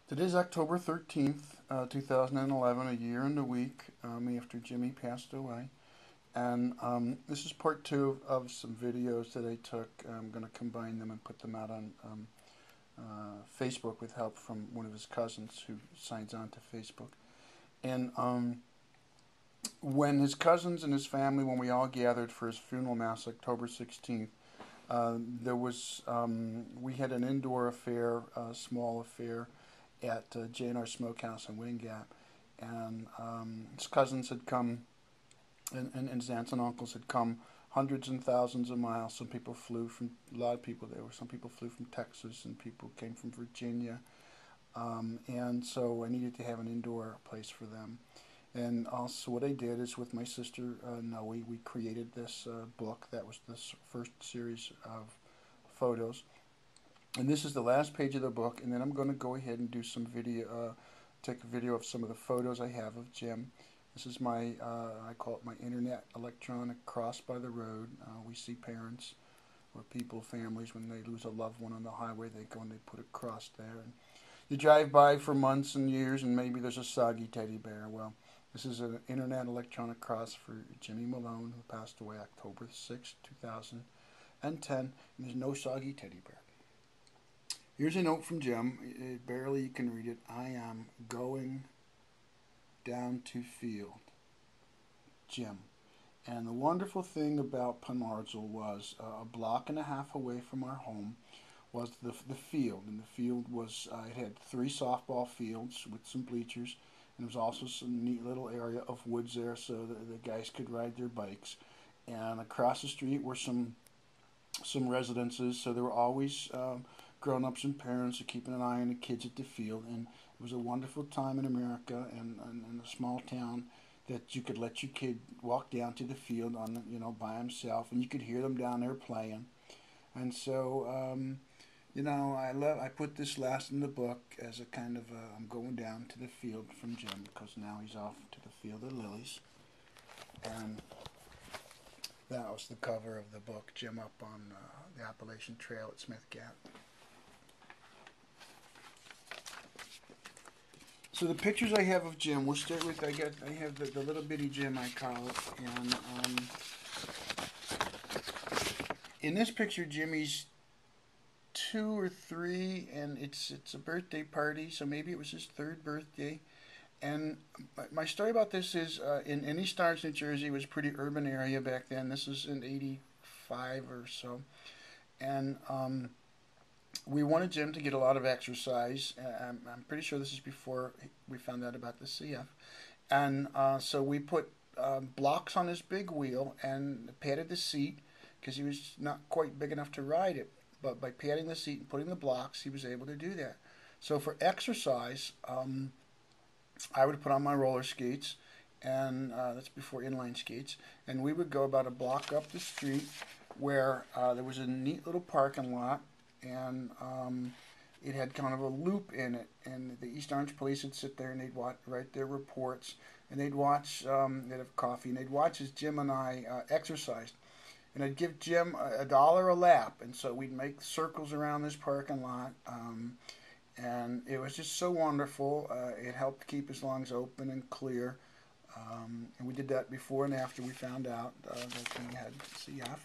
Today's October 13th, 2011, a year and a week after Jimmy passed away. And this is part two of some videos that I took. I'm going to combine them and put them out on Facebook with help from one of his cousins who signs on to Facebook. And when his cousins and his family, when we all gathered for his funeral mass October 16th, we had an indoor affair, a small affair, at J&R Smokehouse in Wing Gap, and his cousins had come, and his aunts and uncles had come hundreds and thousands of miles. Some people flew from, a lot of people there were. Some people flew from Texas, and people came from Virginia, and so I needed to have an indoor place for them. And also, what I did is with my sister Noe, we created this book that was the first series of photos. And this is the last page of the book, and then I'm going to go ahead and do some video, take a video of some of the photos I have of Jim. This is my, I call it my internet electronic cross by the road. We see parents or people, families, when they lose a loved one on the highway, they go and they put a cross there. And you drive by for months and years, and maybe there's a soggy teddy bear. Well, this is an internet electronic cross for Jimmy Malone, who passed away October 6, 2010, and there's no soggy teddy bear. Here's a note from Jim. Barely you can read it. I am going down to field. Jim. And the wonderful thing about Penardsville was a block and a half away from our home was the field. And the field was, it had 3 softball fields with some bleachers. And there was also some neat little area of woods there so that the guys could ride their bikes. And across the street were some residences, so there were always grown-ups and parents keeping an eye on the kids at the field. And it was a wonderful time in America and in a small town that you could let your kid walk down to the field on, by himself, and you could hear them down there playing. And so, I put this last in the book as a kind of I'm going down to the field from Jim, because now he's off to the field of lilies. And that was the cover of the book, Jim up on the Applachian Trail at Smith Gap. So the pictures I have of Jim, we'll start with, I have the little bitty Jim, I call it. And in this picture, Jimmy's 2 or 3, and it's a birthday party, so maybe it was his 3rd birthday. And my story about this is in East Orange, New Jersey. It was a pretty urban area back then. This was in '85 or so. And we wanted Jim to get a lot of exercise. I'm pretty sure this is before we found out about the CF. And so we put blocks on his big wheel and padded the seat, because he was not quite big enough to ride it. But by padding the seat and putting the blocks, he was able to do that. So for exercise, I would put on my roller skates, and that's before inline skates, and we would go about a block up the street where there was a neat little parking lot, and it had kind of a loop in it, and the East Orange police would sit there and they'd write their reports, and they'd watch, they'd have coffee, and they'd watch as Jim and I exercised. And I'd give Jim $1 a lap, and so we'd make circles around this parking lot. And it was just so wonderful. It helped keep his lungs open and clear. And we did that before and after we found out that he had CF.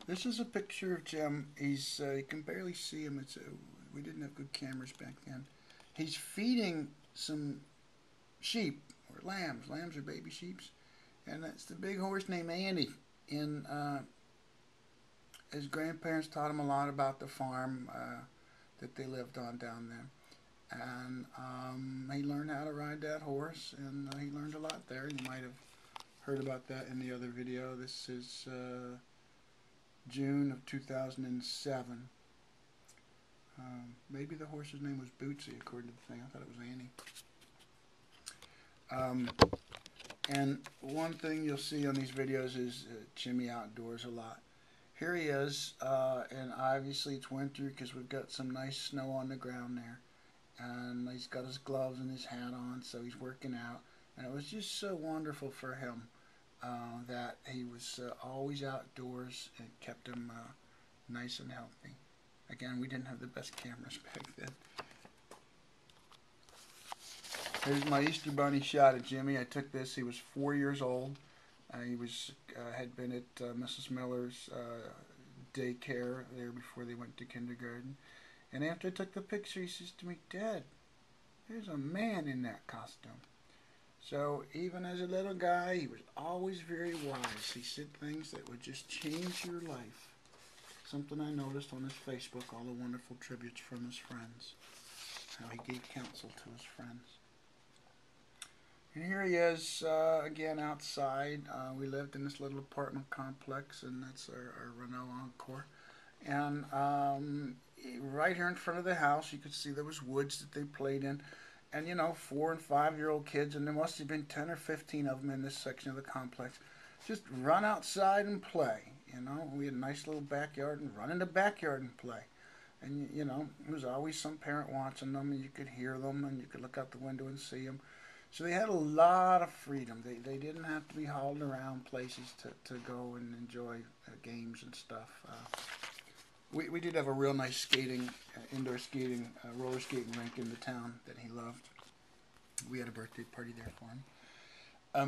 This is a picture of Jim. He's you can barely see him. We didn't have good cameras back then. He's feeding some sheep or lambs. Lambs are baby sheeps. And that's the big horse named Andy. And his grandparents taught him a lot about the farm that they lived on down there. And he learned how to ride that horse, and he learned a lot there. You might have heard about that in the other video. This is June of 2007. Maybe the horse's name was Bootsy, according to the thing. I thought it was Annie. And one thing you'll see on these videos is Jimmy outdoors a lot. Here he is, and obviously it's winter because we've got some nice snow on the ground there. And he's got his gloves and his hat on, so he's working out. And it was just so wonderful for him that he was always outdoors, and kept him nice and healthy. Again, we didn't have the best cameras back then. Here's my Easter Bunny shot of Jimmy. I took this. He was 4 years old. He had been at Mrs. Miller's daycare there before they went to kindergarten. And after I took the picture, he says to me, "Dad, there's a man in that costume." So even as a little guy, he was always very wise. He said things that would just change your life. Something I noticed on his Facebook, all the wonderful tributes from his friends. How he gave counsel to his friends. And here he is again outside. We lived in this little apartment complex, and that's our Renault Encore. And right here in front of the house, you could see there was woods that they played in. And, you know, 4- and 5-year-old kids, and there must have been 10 or 15 of them in this section of the complex, just run outside and play. You know, we had a nice little backyard, and run in the backyard and play. And, you know, there was always some parent watching them, and you could hear them, and you could look out the window and see them. So they had a lot of freedom. They didn't have to be hauled around places to go and enjoy games and stuff. We did have a real nice skating, indoor skating, roller skating rink in the town that he loved. We had a birthday party there for him.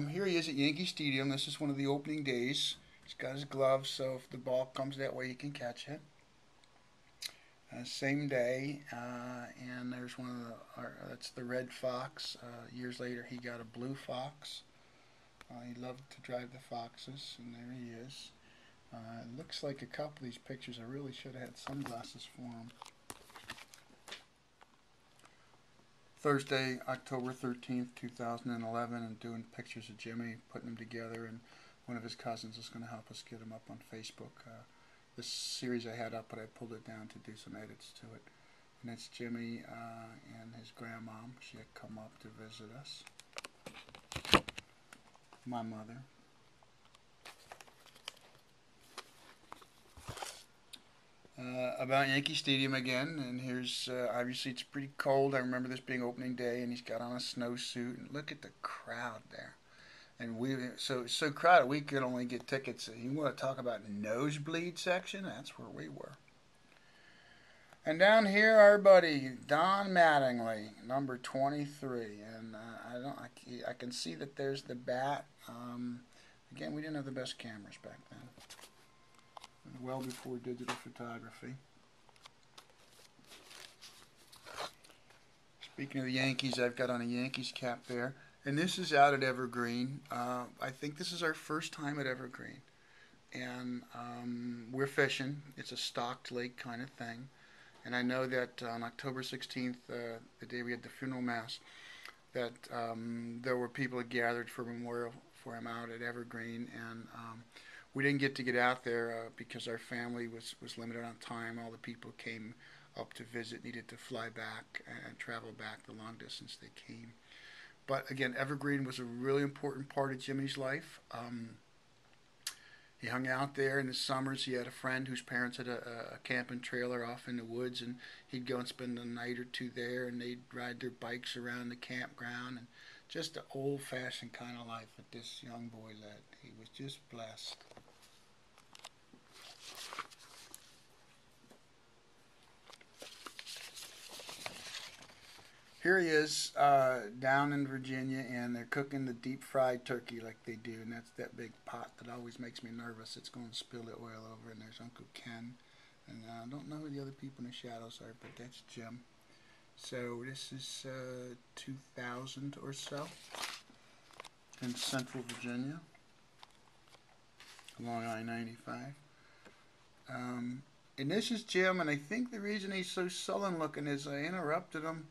Here he is at Yankee Stadium. This is one of the opening days. He's got his gloves, so if the ball comes that way, he can catch it. Same day, and there's one of that's the red fox. Years later, he got a blue fox. He loved to drive the foxes, and there he is. It looks like a couple of these pictures, I really should have had sunglasses for him. Thursday, October 13th, 2011, and doing pictures of Jimmy, putting them together, and one of his cousins is going to help us get them up on Facebook. This series I had up, but I pulled it down to do some edits to it. And it's Jimmy and his grandmom. She had come up to visit us. My mother. About Yankee Stadium again, and here's, obviously it's pretty cold. I remember this being opening day, and he's got on a snowsuit, and look at the crowd there. And so crowded, we could only get tickets. You want to talk about nosebleed section? That's where we were. And down here, our buddy Don Mattingly, number 23, and I can see that there's the bat. Again, we didn't have the best cameras back then. Well before digital photography. Speaking of the Yankees, I've got on a Yankees cap there. And this is out at Evergreen. I think this is our first time at Evergreen. And we're fishing. It's a stocked lake kind of thing. And I know that on October 16th, the day we had the funeral mass, that there were people that gathered for a memorial for him out at Evergreen. And we didn't get to get out there because our family was limited on time. All the people came up to visit, needed to fly back and travel back the long distance they came. But again, Evergreen was a really important part of Jimmy's life. He hung out there in the summers. He had a friend whose parents had a camping trailer off in the woods, and he'd go and spend a night or two there, and they'd ride their bikes around the campground, and just the old-fashioned kind of life that this young boy led. He was just blessed. Here he is down in Virginia, and they're cooking the deep-fried turkey like they do, and that's that big pot that always makes me nervous. It's going to spill the oil over, and there's Uncle Ken. And I don't know who the other people in the shadows are, but that's Jim. So this is 2000 or so in central Virginia along I-95. And this is Jim, and I think the reason he's so sullen-looking is I interrupted him.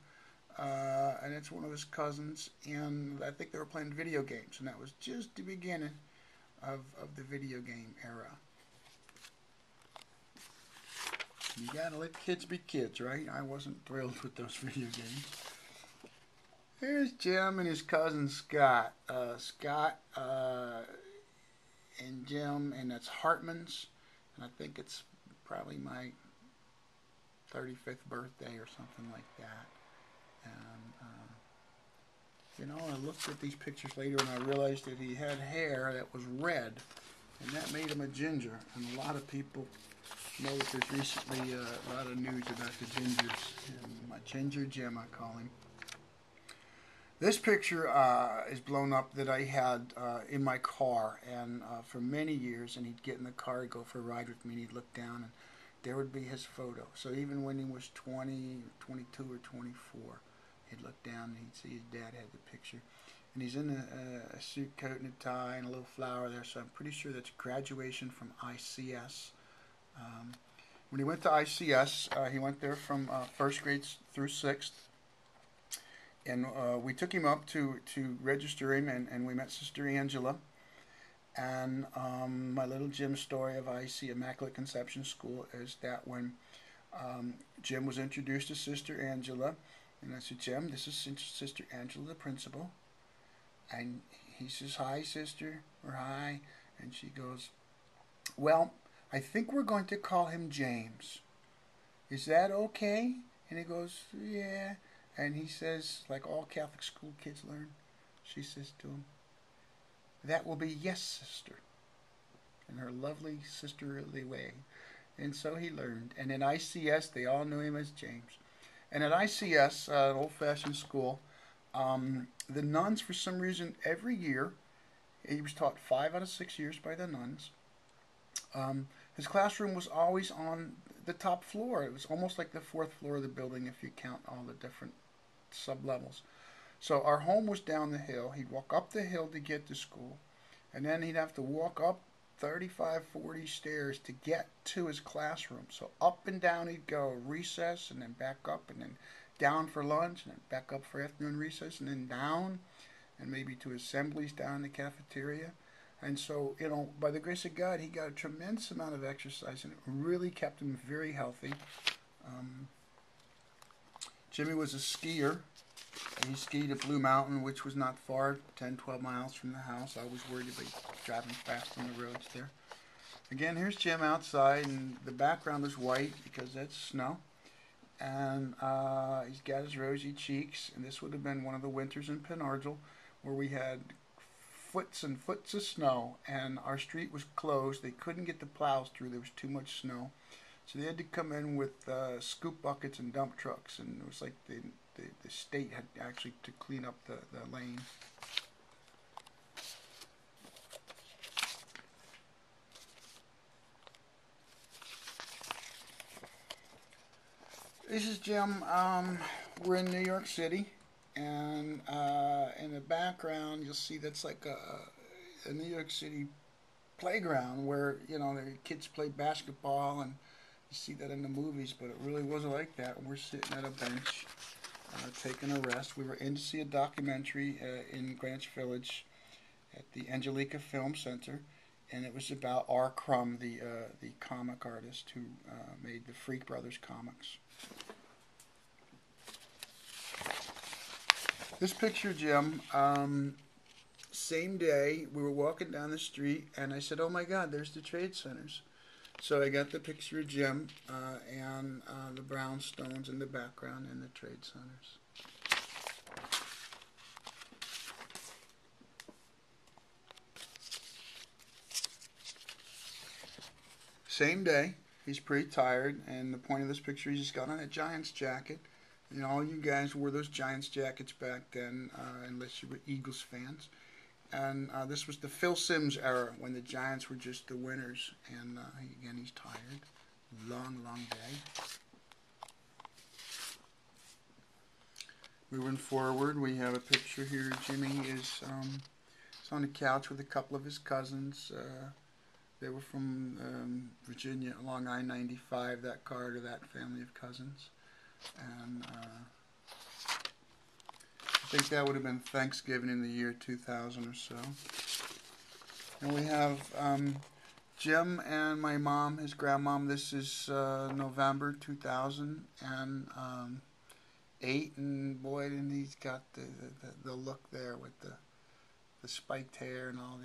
And it's one of his cousins, and I think they were playing video games, and that was just the beginning of the video game era. You gotta let kids be kids, right? I wasn't thrilled with those video games. Here's Jim and his cousin Scott. Scott and Jim, and that's Hartman's, and I think it's probably my 35th birthday or something like that. And, you know, I looked at these pictures later and I realized that he had hair that was red, and that made him a ginger. And a lot of people know that there's recently a lot of news about the gingers. And my ginger Jim, I call him. This picture is blown up that I had in my car, and for many years, and he'd get in the car, he'd go for a ride with me, and he'd look down, and there would be his photo. So even when he was 20, 22, or 24, he'd look down, and he'd see his dad had the picture. And he's in a suit coat and a tie and a little flower there, so I'm pretty sure that's graduation from ICS. When he went to ICS, he went there from first grade through sixth. And we took him up to register him, and we met Sister Angela. And my little Jim story of IC, Immaculate Conception School, is that when Jim was introduced to Sister Angela, and I said, Jim, this is Sister Angela, the principal. And he says, hi, sister, or hi. And she goes, well, I think we're going to call him James. Is that okay? And he goes, yeah. And he says, like all Catholic school kids learn, she says to him, that will be yes, sister, in her lovely sisterly way. And so he learned. And in ICS, they all knew him as James. And at ICS, an old-fashioned school, the nuns, for some reason, every year, he was taught 5 out of 6 years by the nuns. His classroom was always on the top floor. It was almost like the 4th floor of the building if you count all the different sub-levels. So our home was down the hill. He'd walk up the hill to get to school, and then he'd have to walk up 35, 40 stairs to get to his classroom. So up and down he'd go, recess, and then back up, and then down for lunch, and then back up for afternoon recess, and then down, and maybe to assemblies down in the cafeteria. And so, you know, by the grace of God, he got a tremendous amount of exercise, and it really kept him very healthy. Jimmy was a skier. He skied at Blue Mountain, which was not far, 10, 12 miles from the house. I was worried about driving fast on the roads there. Again, here's Jim outside, and the background is white because that's snow. And he's got his rosy cheeks, and this would have been one of the winters in Penargil where we had foots and foots of snow, and our street was closed. They couldn't get the plows through. There was too much snow. So they had to come in with scoop buckets and dump trucks, and it was like the state had actually to clean up the lane. This is Jim. We're in New York City, and in the background you'll see that's like a New York City playground where, you know, the kids play basketball, and you see that in the movies, but it really wasn't like that. We're sitting at a bench taking a rest. We were in to see a documentary in Greenwich Village at the Angelica Film Center, and it was about R. Crumb, the comic artist who made the Freak Brothers comics. This picture, Jim, same day, we were walking down the street, and I said, oh my God, there's the trade centers. So I got the picture of Jim and the brownstones in the background and the trade centers. Same day, he's pretty tired, and the point of this picture, he's just got on a Giants jacket. You know, all you guys wore those Giants jackets back then, unless you were Eagles fans. And this was the Phil Simms era when the Giants were just the winners. And again, he's tired. Long, long day. Moving forward, we have a picture here. Jimmy is on the couch with a couple of his cousins. They were from Virginia along I-95, that car to that family of cousins. And I think that would have been Thanksgiving in the year 2000 or so. And we have Jim and my mom, his grandmom. This is November 2008, and boy, and he's got the look there with the spiked hair and all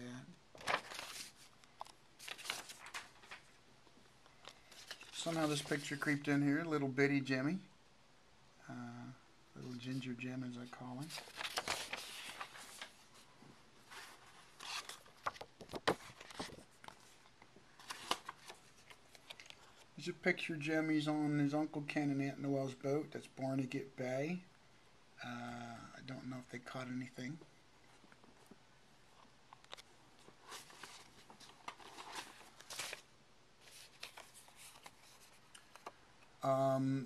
that. Somehow this picture creeped in here, little bitty Jimmy. Little Ginger Jim, as I call him. Here's a picture Jimmy's on his Uncle Ken and Aunt Noel's boat. That's Barnegat Bay. I don't know if they caught anything.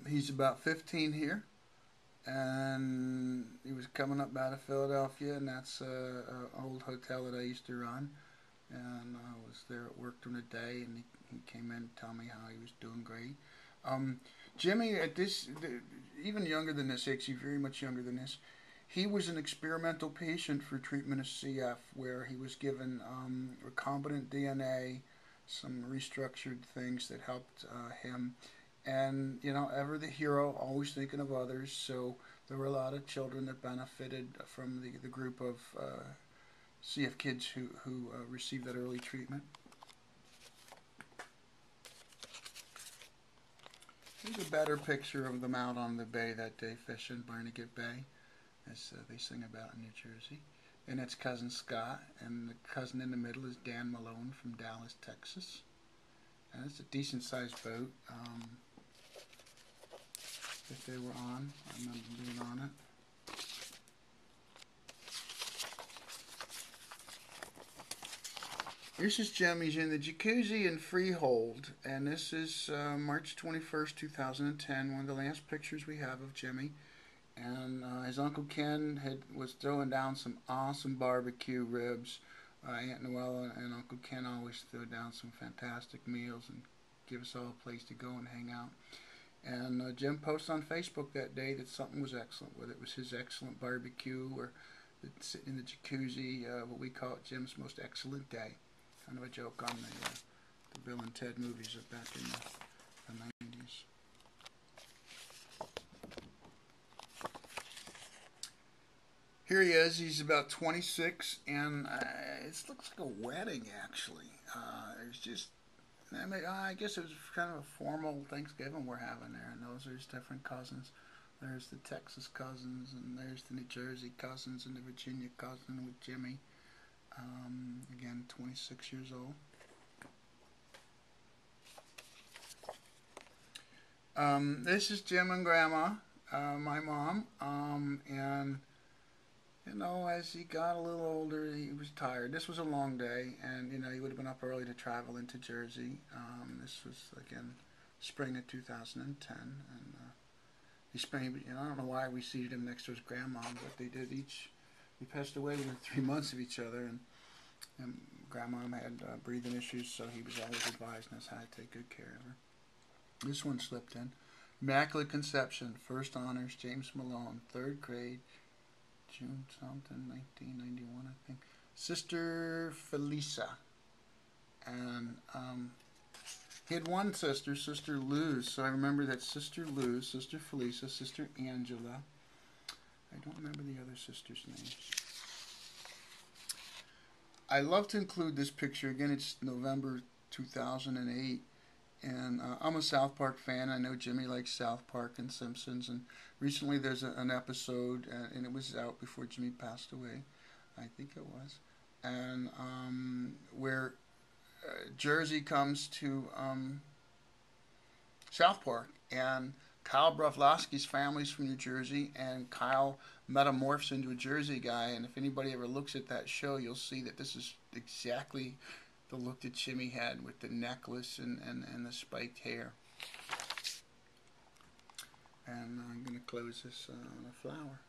He's about 15 here, and he was coming up out of Philadelphia, and that's an old hotel that I used to run, and I was there at work during the day, and he came in to tell me how he was doing great. Jimmy, at this, even younger than this, actually very much younger than this, he was an experimental patient for treatment of CF, where he was given recombinant DNA, some restructured things that helped him. And, you know, ever the hero, always thinking of others. So there were a lot of children that benefited from the group of CF kids who received that early treatment. Here's a better picture of them out on the bay that day fishing, Barnegat Bay, as they sing about in New Jersey. And that's Cousin Scott, and the cousin in the middle is Dan Malone from Dallas, Texas. And it's a decent-sized boat that they were on. I remember being on it. This is Jimmy's in the jacuzzi in Freehold, and this is March 21st, 2010, one of the last pictures we have of Jimmy. And his Uncle Ken was throwing down some awesome barbecue ribs. Aunt Noella and Uncle Ken always throw down some fantastic meals and give us all a place to go and hang out. And Jim posted on Facebook that day that something was excellent, whether it was his excellent barbecue or sitting in the jacuzzi, what we call it Jim's most excellent day. Kind of a joke on the Bill and Ted movies of back in the 90s. Here he is. He's about 26, and it looks like a wedding, actually. It's just, I guess it was kind of a formal Thanksgiving we're having there, and those are his different cousins. There's the Texas cousins, and there's the New Jersey cousins, and the Virginia cousin with Jimmy. Again, 26 years old. This is Jim and Grandma, my mom, and you know, as he got a little older, he was tired. This was a long day, and, you know, he would have been up early to travel into Jersey. This was, again, spring of 2010, and he spent, you know, I don't know why we seated him next to his grandma, but they did each, he passed away within 3 months of each other, and Grandma had breathing issues, so he was always advising us how to take good care of her. This one slipped in. Immaculate Conception, first honors, James Malone, 3rd grade, June something, 1991, I think. Sister Felisa. And he had one sister, Sister Luz. So I remember that Sister Luz, Sister Felisa, Sister Angela. I don't remember the other sisters' names. I love to include this picture. Again, it's November 2008. And I'm a South Park fan. I know Jimmy likes South Park and Simpsons. And recently there's an episode, and it was out before Jimmy passed away. I think it was. And where Jersey comes to South Park. And Kyle Broflovsky's family's from New Jersey. And Kyle metamorphs into a Jersey guy. And if anybody ever looks at that show, you'll see that this is exactly the look that Jimmy had with the necklace and the spiked hair. And I'm going to close this on a flower.